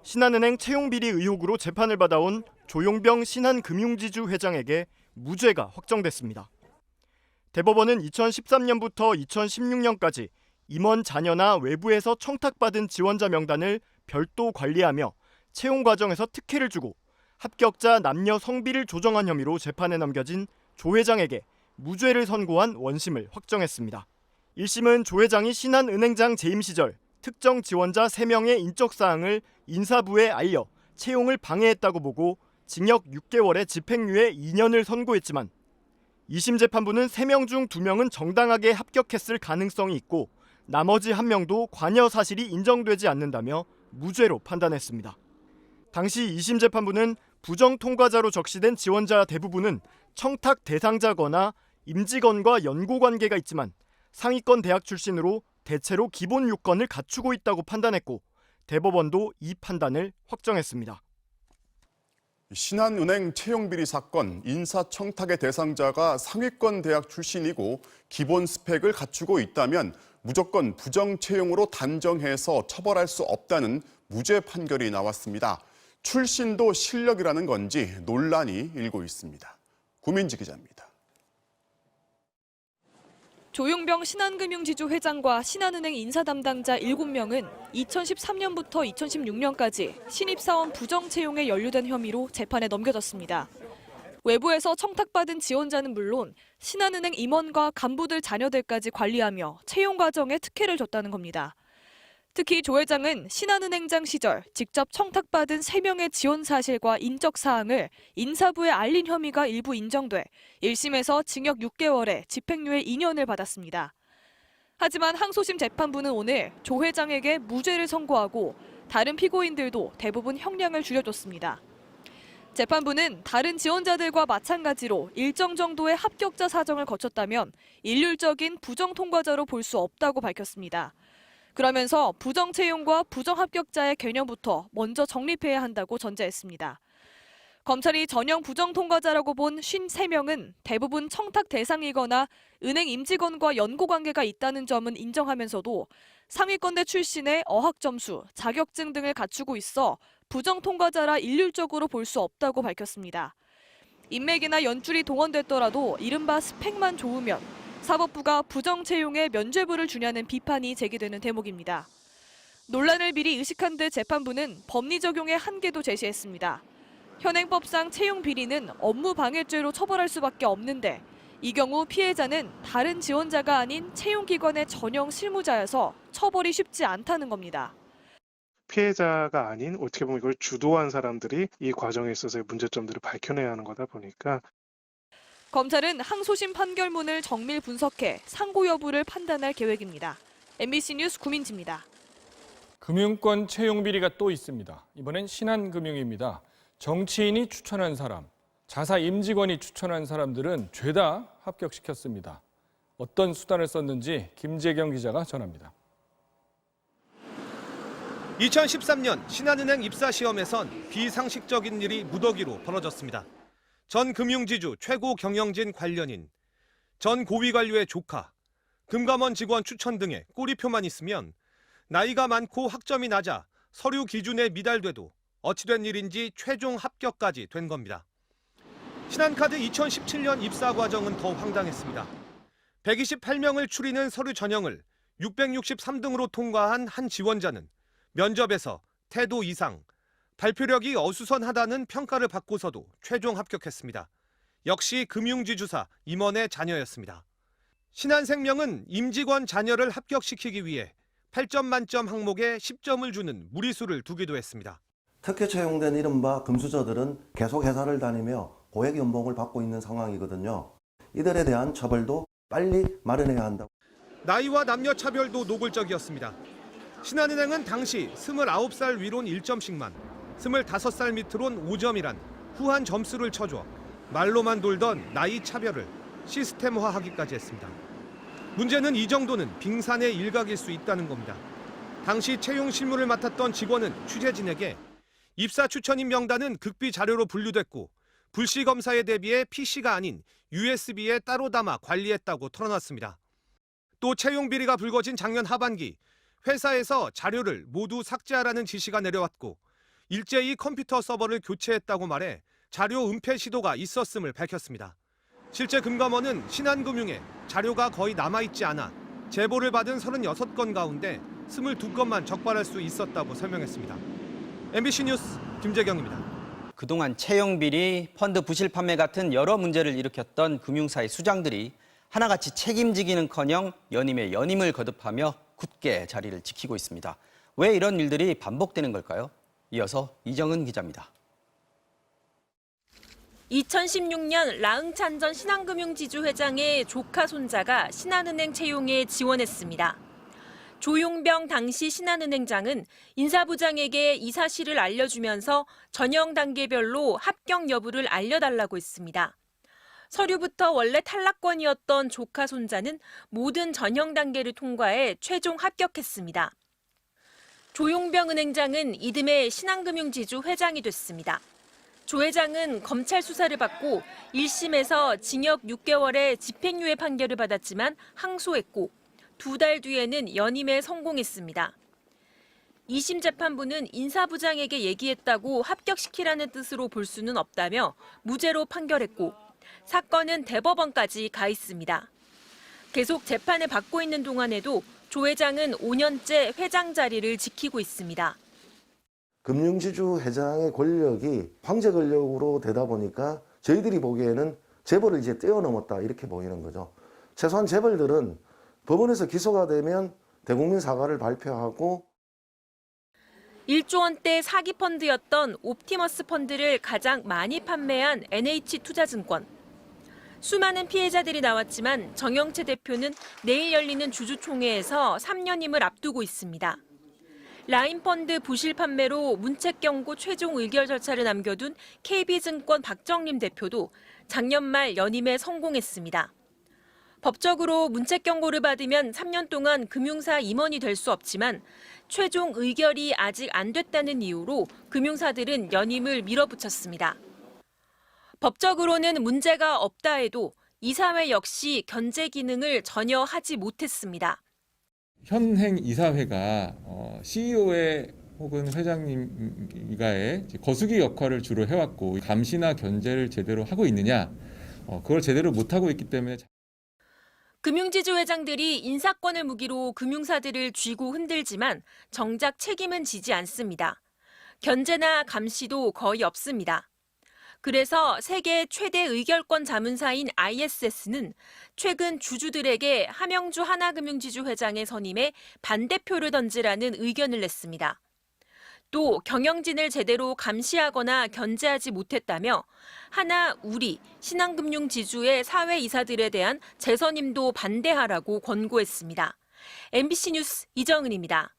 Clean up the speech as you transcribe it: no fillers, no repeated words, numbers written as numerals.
신한은행 채용비리 의혹으로 재판을 받아온 조용병 신한금융지주 회장에게 무죄가 확정됐습니다. 대법원은 2013년부터 2016년까지 임원 자녀나 외부에서 청탁받은 지원자 명단을 별도 관리하며 채용 과정에서 특혜를 주고 합격자 남녀 성비를 조정한 혐의로 재판에 넘겨진 조 회장에게 무죄를 선고한 원심을 확정했습니다. 1심은 조 회장이 신한은행장 재임 시절 특정 지원자 3명의 인적사항을 인사부에 알려 채용을 방해했다고 보고 징역 6개월에 집행유예 2년을 선고했지만 2심 재판부는 3명 중 2명은 정당하게 합격했을 가능성이 있고 나머지 1명도 관여 사실이 인정되지 않는다며 무죄로 판단했습니다. 당시 2심 재판부는 부정 통과자로 적시된 지원자 대부분은 청탁 대상자거나 임직원과 연고관계가 있지만 상위권 대학 출신으로 대체로 기본 요건을 갖추고 있다고 판단했고 대법원도 이 판단을 확정했습니다. 신한은행 채용비리 사건 인사청탁의 대상자가 상위권 대학 출신이고 기본 스펙을 갖추고 있다면 무조건 부정채용으로 단정해서 처벌할 수 없다는 무죄 판결이 나왔습니다. 출신도 실력이라는 건지 논란이 일고 있습니다. 구민지 기자입니다. 조용병 신한금융지주 회장과 신한은행 인사 담당자 7명은 2013년부터 2016년까지 신입사원 부정채용에 연루된 혐의로 재판에 넘겨졌습니다. 외부에서 청탁받은 지원자는 물론 신한은행 임원과 간부들 자녀들까지 관리하며 채용 과정에 특혜를 줬다는 겁니다. 특히 조 회장은 신한은행장 시절 직접 청탁받은 3명의 지원 사실과 인적 사항을 인사부에 알린 혐의가 일부 인정돼 1심에서 징역 6개월에 집행유예 2년을 받았습니다. 하지만 항소심 재판부는 오늘 조 회장에게 무죄를 선고하고 다른 피고인들도 대부분 형량을 줄여줬습니다. 재판부는 다른 지원자들과 마찬가지로 일정 정도의 합격자 사정을 거쳤다면 일률적인 부정 통과자로 볼 수 없다고 밝혔습니다. 그러면서 부정채용과 부정합격자의 개념부터 먼저 정립해야 한다고 전제했습니다. 검찰이 전형 부정통과자라고 본 53명은 대부분 청탁 대상이거나 은행 임직원과 연고관계가 있다는 점은 인정하면서도 상위권대 출신의 어학점수, 자격증 등을 갖추고 있어 부정통과자라 일률적으로 볼 수 없다고 밝혔습니다. 인맥이나 연줄이 동원됐더라도 이른바 스펙만 좋으면 사법부가 부정채용에 면죄부를 주냐는 비판이 제기되는 대목입니다. 논란을 미리 의식한 듯 재판부는 법리 적용의 한계도 제시했습니다. 현행법상 채용 비리는 업무 방해죄로 처벌할 수밖에 없는데 이 경우 피해자는 다른 지원자가 아닌 채용기관의 전형 실무자여서 처벌이 쉽지 않다는 겁니다. 피해자가 아닌 어떻게 보면 이걸 주도한 사람들이 이 과정에 있어서의 문제점들을 밝혀내야 하는 거다 보니까 검찰은 항소심 판결문을 정밀 분석해 상고 여부를 판단할 계획입니다. MBC 뉴스 구민지입니다. 금융권 채용 비리가 또 있습니다. 이번엔 신한금융입니다. 정치인이 추천한 사람, 자사 임직원이 추천한 사람들은 죄다 합격시켰습니다. 어떤 수단을 썼는지 김재경 기자가 전합니다. 2013년 신한은행 입사 시험에선 비상식적인 일이 무더기로 벌어졌습니다. 전 금융지주 최고 경영진 관련인, 전 고위 관료의 조카, 금감원 직원 추천 등의 꼬리표만 있으면 나이가 많고 학점이 낮아 서류 기준에 미달돼도 어찌된 일인지 최종 합격까지 된 겁니다. 신한카드 2017년 입사 과정은 더 황당했습니다. 128명을 추리는 서류 전형을 663등으로 통과한 한 지원자는 면접에서 태도 이상, 발표력이 어수선하다는 평가를 받고서도 최종 합격했습니다. 역시 금융지주사 임원의 자녀였습니다. 신한생명은 임직원 자녀를 합격시키기 위해 8점 만점 항목에 10점을 주는 무리수를 두기도 했습니다. 특혜 채용된 이른바 금수저들은 계속 회사를 다니며 고액 연봉을 받고 있는 상황이거든요. 이들에 대한 처벌도 빨리 마련해야 한다. 나이와 남녀 차별도 노골적이었습니다. 신한은행은 당시 29살 위론 1점씩만, 25살 밑으론 5점이란 후한 점수를 쳐줘 말로만 돌던 나이 차별을 시스템화하기까지 했습니다. 문제는 이 정도는 빙산의 일각일 수 있다는 겁니다. 당시 채용 실무를 맡았던 직원은 취재진에게 입사 추천인 명단은 극비 자료로 분류됐고 불시 검사에 대비해 PC가 아닌 USB에 따로 담아 관리했다고 털어놨습니다. 또 채용 비리가 불거진 작년 하반기 회사에서 자료를 모두 삭제하라는 지시가 내려왔고 일제히 컴퓨터 서버를 교체했다고 말해 자료 은폐 시도가 있었음을 밝혔습니다. 실제 금감원은 신한금융에 자료가 거의 남아있지 않아 제보를 받은 36건 가운데 22건만 적발할 수 있었다고 설명했습니다. MBC 뉴스 김재경입니다. 그동안 채용비리, 펀드 부실 판매 같은 여러 문제를 일으켰던 금융사의 수장들이 하나같이 책임지기는커녕 연임에 연임을 거듭하며 굳게 자리를 지키고 있습니다. 왜 이런 일들이 반복되는 걸까요? 이어서 이정은 기자입니다. 2016년 라응찬 전 신한금융지주 회장의 조카 손자가 신한은행 채용에 지원했습니다. 조용병 당시 신한은행장은 인사부장에게 이 사실을 알려주면서 전형 단계별로 합격 여부를 알려달라고 했습니다. 서류부터 원래 탈락권이었던 조카 손자는 모든 전형 단계를 통과해 최종 합격했습니다. 조용병 은행장은 이듬해 신한금융지주 회장이 됐습니다. 조 회장은 검찰 수사를 받고 1심에서 징역 6개월의 집행유예 판결을 받았지만 항소했고 2달 뒤에는 연임에 성공했습니다. 2심 재판부는 인사부장에게 얘기했다고 합격시키라는 뜻으로 볼 수는 없다며 무죄로 판결했고 사건은 대법원까지 가 있습니다. 계속 재판을 받고 있는 동안에도 조 회장은 5년째 회장 자리를 지키고 있습니다. 금융지주 회장의 권력이 황제 권력으로 되다 보니까 저희들이 보기에는 재벌을 이제 뛰어넘었다 이렇게 보이는 거죠. 최소한 재벌들은 법원에서 기소가 되면 대국민 사과를 발표하고 1조 원대 사기 펀드였던 옵티머스 펀드를 가장 많이 판매한 NH투자증권. 수많은 피해자들이 나왔지만 정영채 대표는 내일 열리는 주주총회에서 3년임을 앞두고 있습니다. 라인펀드 부실 판매로 문책 경고 최종 의결 절차를 남겨둔 KB증권 박정림 대표도 작년 말 연임에 성공했습니다. 법적으로 문책 경고를 받으면 3년 동안 금융사 임원이 될 수 없지만 최종 의결이 아직 안 됐다는 이유로 금융사들은 연임을 밀어붙였습니다. 법적으로는 문제가 없다 해도 이사회 역시 견제 기능을 전혀 하지 못했습니다. 현행 이사회가 CEO의 혹은 회장님과의 거수기 역할을 주로 해왔고 감시나 견제를 제대로 하고 있느냐, 그걸 제대로 못하고 있기 때문에 금융지주 회장들이 인사권을 무기로 금융사들을 쥐고 흔들지만 정작 책임은 지지 않습니다. 견제나 감시도 거의 없습니다. 그래서 세계 최대 의결권 자문사인 ISS는 최근 주주들에게 함영주 하나금융지주 회장의 선임에 반대표를 던지라는 의견을 냈습니다. 또 경영진을 제대로 감시하거나 견제하지 못했다며 하나, 우리, 신한금융지주의 사회이사들에 대한 재선임도 반대하라고 권고했습니다. MBC 뉴스 이정은입니다.